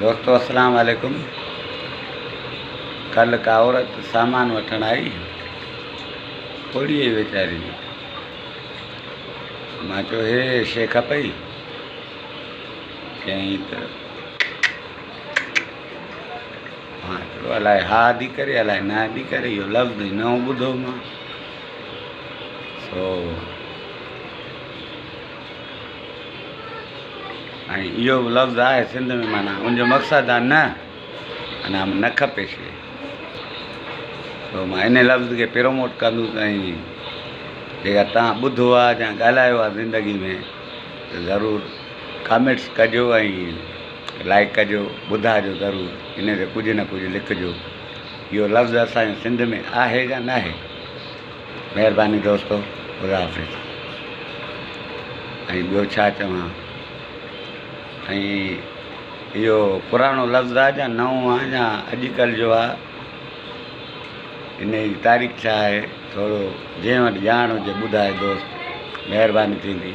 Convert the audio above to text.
दोस्तों अस्सलाम वालेकुम। कल का औरत सामान वठण आई, थोड़ी ही वेचारी। मां चयो हे शइ खपई, चयईं त मां चयो अलाए हा दी करे अलाए न दी करे, इहो लफ़्ज़ न ॿुधो मां। सो ऐं इहो लफ़्ज़ आहे सिंध में, माना उनजो मक़सदु आहे न, अञा न खपे शइ। तो मां इन लफ़्ज़ खे प्रमोट कंदुसि ऐं जेका तव्हां ॿुधो आहे या ॻाल्हायो आहे ज़िंदगी में त ज़रूरु कमेंट्स कजो ऐं लाइक कजो, ॿुधाइजो ज़रूरु, इन ते कुझु न कुझु लिखिजो। इहो लफ़्ज़ असांजे सिंध में आहे या न आहे। महिरबानी दोस्तो, ख़ुदा हाफ़िज़। ऐं ॿियो छा चवां, ऐं इहो पुराणो लफ़्ज़ आहे या नओं आहे या अॼुकल्ह जो आहे, इन जी तारीख़ छा आहे, थोरो जंहिं वटि ॼाण हुजे ॿुधाए दोस्त, महिरबानी थींदी।